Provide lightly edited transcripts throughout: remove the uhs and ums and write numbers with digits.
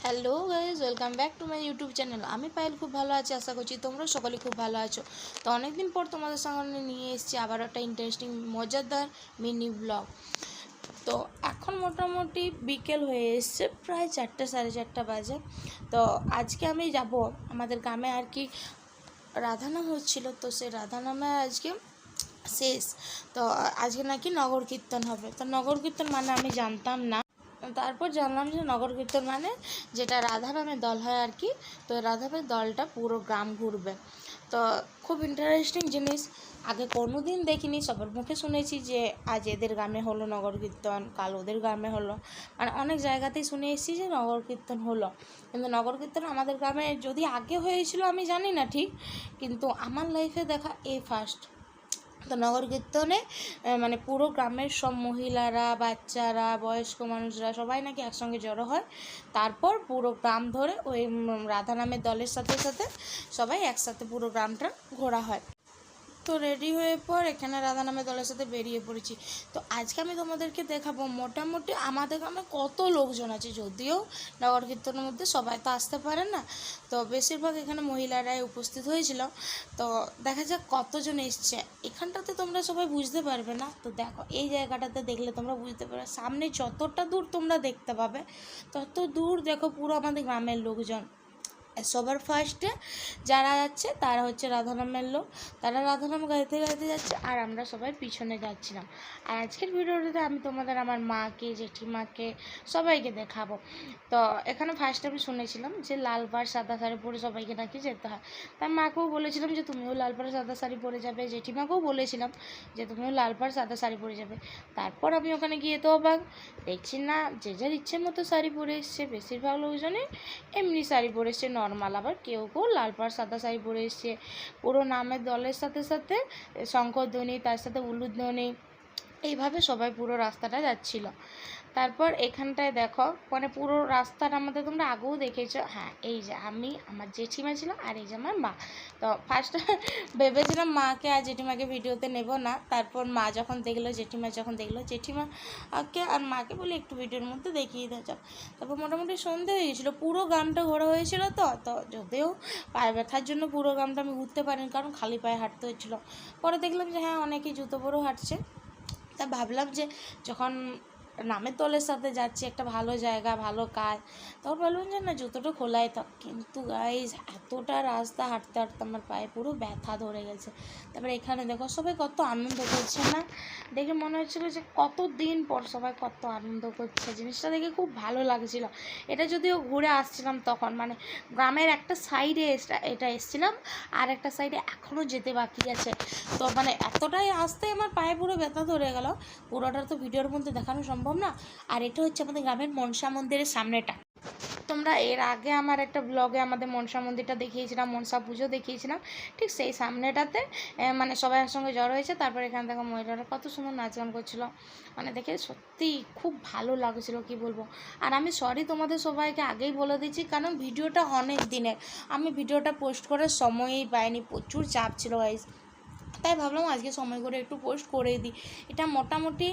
Hello guys, welcome back to my YouTube channel. আমি পায়েল খুব ভালো আছি, আশা করছি তোমরা সকলে খুব ভালো আছো। তো অনেকদিন পর তোমাদের সঙ্গে নিয়ে এসেছি আবার একটা ইন্টারেস্টিং মজাদার মিনি ব্লগ। তো এখন মোটামুটি বিকেল হয়ে এসছে, প্রায় 4টা সাড়ে 4টা বাজে। তো আজকে আমি যাব আমাদের গ্রামে আর কি রাধানাম হচ্ছিল, তো সেই রাধানামে আজকে শেষ। তো আজকে নাকি নগর কীর্তন হবে। তো নগর কীর্তন মানে আমি জানতাম না, তারপর জানলাম যে নগর কীর্তন মানে যেটা রাধারামের দল হয় আর কি। তো রাধারামের দলটা পুরো গ্রাম ঘুরবে। তো খুব ইন্টারেস্টিং জিনিস, আগে কোনো দিন দেখিনি, সবার মুখে শুনেছি যে আজ এদের গ্রামে হলো নগর কীর্তন, কাল ওদের গ্রামে হলো, মানে অনেক জায়গাতেই শুনে এসেছি যে নগর কীর্তন হলো। কিন্তু নগর কীর্তন আমাদের গ্রামে যদি আগে হয়েছিল আমি জানি না ঠিক, কিন্তু আমার লাইফে দেখা এই ফার্স্ট। তো নগর কীর্তনে মানে পুরো গ্রামের সব মহিলারা, বাচ্চারা, বয়স্ক মানুষরা সবাই নাকি একসঙ্গে জড়ো হয়। তারপর পুরো গ্রাম ধরে ওই রাধা নামের দলের সাথে সাথে সবাই একসাথে পুরো গ্রামটা ঘোরা হয়। তো রেডি হয়ে পর এখানে রাধা নামের দলের সাথে বেরিয়ে পড়েছি। তো আজকে আমি তোমাদেরকে দেখাবো মোটামুটি আমাদের গ্রামে কত লোকজন আছে। যদিও নগর কীর্তনের মধ্যে সবাই তো আসতে পারে না, তো বেশিরভাগ এখানে মহিলারাই উপস্থিত হয়েছিল। তো দেখা যাক কতজন এসছে। এখানটাতে তোমরা সবাই বুঝতে পারবে না, তো দেখো এই জায়গাটাতে দেখলে তোমরা বুঝতে পারবে। সামনে যতটা দূর তোমরা দেখতে পাবে তত দূর দেখো পুরো আমাদের গ্রামের লোকজন। সবার ফার্স্টে যারা যাচ্ছে তারা হচ্ছে রাধানামের লোক, তারা রাধানাম গাইতে গাইতে যাচ্ছে আর আমরা সবাই পিছনে যাচ্ছিলাম। আর আজকের ভিডিওটাতে আমি তোমাদের আমার মাকে, জেঠিমাকে, সবাইকে দেখাবো। তো এখানে ফার্স্টে আমি শুনেছিলাম যে লাল পাড় সাদা শাড়ি পরে সবাইকে নাকি যেতে হয়। তার মাকেও বলেছিলাম যে তুমিও লাল পাড় সাদা শাড়ি পরে যাবে, জেঠিমাকেও বলেছিলাম যে তুমিও লাল পাড় সাদা শাড়ি পরে যাবে। তারপর আমি ওখানে গিয়ে তো অবাক, দেখছি না যে যার ইচ্ছে মতো শাড়ি পরে এসছে। বেশিরভাগ লোকজনে এমনি শাড়ি পরে এসছে নর্মাল, আবার কেউ কেউ লাল পাড় সাদা শাড়ি পরে এসছে। পুরো নামের দলের সাথে সাথে শঙ্খধ্বনি, তার সাথে উলুধ্বনি, এইভাবে সবাই পুরো রাস্তাটা যাচ্ছিল। তারপর এখানটায় দেখো মানে পুরো রাস্তাটা আমাদের তোমরা আগেও দেখেছো। হ্যাঁ, এই যে আমি, আমার জেঠিমা ছিল আর এই যে আমার মা। তো ফার্স্টে ভেবেছিলাম মাকে আর জেঠিমাকে ভিডিওতে নেব না, তারপর মা যখন দেখলো, জেঠিমা যখন দেখলো, জেঠিমাকে আর মাকে বলে একটু ভিডিওর মধ্যে দেখিয়ে দেওয়া যাক। তারপর মোটামুটি সন্ধে হয়ে গেছিলো, পুরো গ্রামটা ঘোরা হয়েছিল। তো তো যদিও পায়ে ব্যথার জন্য পুরো গ্রামটা আমি ঘুরতে পারিনি, কারণ খালি পায়ে হাঁটতে হচ্ছিলো। পরে দেখলাম যে হ্যাঁ, অনেকেই জুতো পরেও হাঁটছে। তা ভাবলাম যে যখন নামের দলের সাথে যাচ্ছি, একটা ভালো জায়গা, ভালো কাজ, তখন ভাবলাম যে না, জুতোটা খোলাই থাক। কিন্তু গাইজ এতটা রাস্তা হাঁটতে হাঁটতে আমার পায়ে পুরো ব্যথা ধরে গেছে। তারপরে এখানে দেখো সবাই কত আনন্দ করছে না, দেখে মনে হচ্ছিলো যে কত দিন পর সবাই কত আনন্দ করছে। জিনিসটা দেখে খুব ভালো লাগছিলো। এটা যদিও ঘুরে আসছিলাম তখন, মানে গ্রামের একটা সাইডে এটা এসছিলাম, আর একটা সাইডে এখনও যেতে বাকি আছে। তো মানে এতটাই আসতে আমার পায়ে পুরো ব্যথা ধরে গেল, পুরোটা তো ভিডিওর মধ্যে দেখানো সম্ভব না। আর এটা হচ্ছে আমাদের গ্রামের মনসা মন্দিরের সামনেটা। তোমরা এর আগে আমার একটা ব্লগে আমাদের মনসা মন্দিরটা দেখিয়েছিলাম, মনসা পুজো দেখিয়েছিলাম, ঠিক সেই সামনেটাতে মানে সবাই একসঙ্গে জড়ো হয়েছে। তারপর এখানে দেখো মহিলারা কত সুন্দর নাচ গান করছিলো, মানে দেখে সত্যি খুব ভালো লাগছিলো, কি বলবো। আর আমি সরি তোমাদের সবাইকে আগেই বলে দিচ্ছি, কারণ ভিডিওটা অনেক দিনের, আমি ভিডিওটা পোস্ট করার সময়ই পাইনি, প্রচুর চাপ ছিল গাইস। তাই ভাবলাম আজকে সময় করে একটু পোস্ট করে দিই। এটা মোটামুটি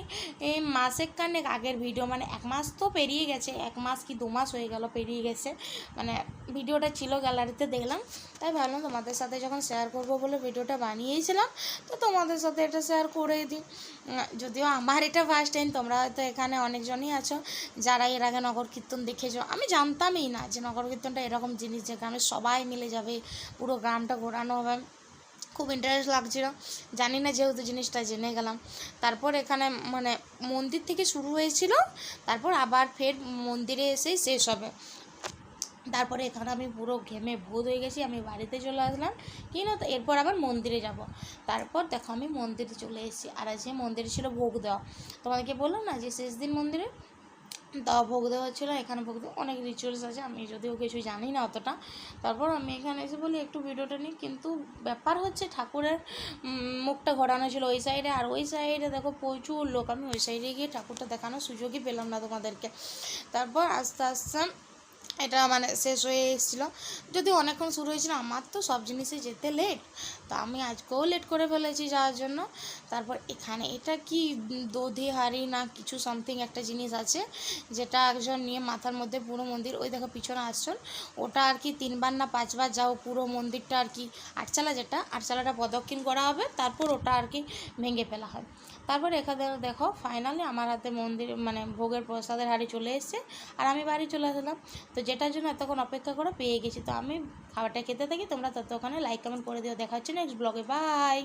মাসেক কানেক আগের ভিডিও, মানে 1 মাস তো পেরিয়ে গেছে, 1 মাস কি 2 মাস হয়ে গেল, পেরিয়ে গেছে। মানে ভিডিওটা ছিল গ্যালারিতে দেখলাম, তাই ভাবলাম তোমাদের সাথে যখন শেয়ার করবো বলে ভিডিওটা বানিয়েছিলাম, তো তোমাদের সাথে এটা শেয়ার করে দিই। যদিও আমার এটা ফার্স্ট টাইম, তোমরা হয়তো এখানে অনেকজনই আছো যারা এর আগে নগর কীর্তন দেখেছো। আমি জানতামই না যে নগর কীর্তনটা এরকম জিনিস, যেখানে সবাই মিলে যাবে, পুরো গ্রামটা ঘোরানো হবে। খুব ইন্টারেস্ট লাগছিল, জানি না, যেহেতু জিনিসটা জেনে গেলাম। তারপর এখানে মানে মন্দির থেকে শুরু হয়েছিল, তারপর আবার ফের মন্দিরে এসেই শেষ হবে। তারপরে এখানে আমি পুরো ঘেমে ভূত হয়ে গেছি, আমি বাড়িতে চলে আসলাম, কিন্তু এরপর আবার মন্দিরে যাব। তারপর দেখো আমি মন্দিরে চলে এসেছি, আর আজকে মন্দিরে ছিল ভোগ দেওয়া। তোমাদেরকে বললাম না যে শেষ দিন মন্দিরে তাও ভোগ দেওয়া হচ্ছিলো। এখানে ভোগ দেওয়া অনেক রিচুয়ালস আছে, আমি যদিও কিছু জানি না অতটা। তারপর আমি এখানে এসে বলি একটু ভিডিওটা নিই, কিন্তু ব্যাপার হচ্ছে ঠাকুরের মুখটা ঘোরানো ছিল ওই সাইডে, আর ওই সাইডে দেখো প্রচুর লোক, আমি ওই সাইডে গিয়ে ঠাকুরটা দেখানোর সুযোগই পেলাম না তোমাদেরকে। তারপর আস্তে আস্তে এটা মানে শেষ হয়ে এসেছিলো, যদিও অনেকক্ষণ শুরু হয়েছিল। আমার তো সব জিনিসে যেতে লেট, তো আমি আজকেও লেট করে ফেলেছি যাওয়ার জন্য। তারপর এখানে এটা কি দধি হাঁড়ি না কিছু সামথিং একটা জিনিস আছে, যেটা একজন নিয়ে মাথার মধ্যে পুরো মন্দির, ওই দেখো পিছনে আসছেন, ওটা আর কি 3বার না 5বার যাও পুরো মন্দিরটা আর কি, আটচালা যেটা আটচালাটা প্রদক্ষিণ করা হবে, তারপর ওটা আর কি ভেঙে ফেলা হয়। তারপর এখানে দেখো ফাইনালি আমার হাতে মন্দির মানে ভোগের প্রসাদের হাঁড়ি চলে এসেছে, আর আমি বাড়ি চলে আসলাম। তো যেটার জন্য এতক্ষণ অপেক্ষা করে পেয়ে গেছি। তো আমি খাবারটা খেতে থাকি, তোমরা ততক্ষণে লাইক কমেন্ট করে দিও। দেখা হচ্ছে নেক্সট ব্লগে, বাই।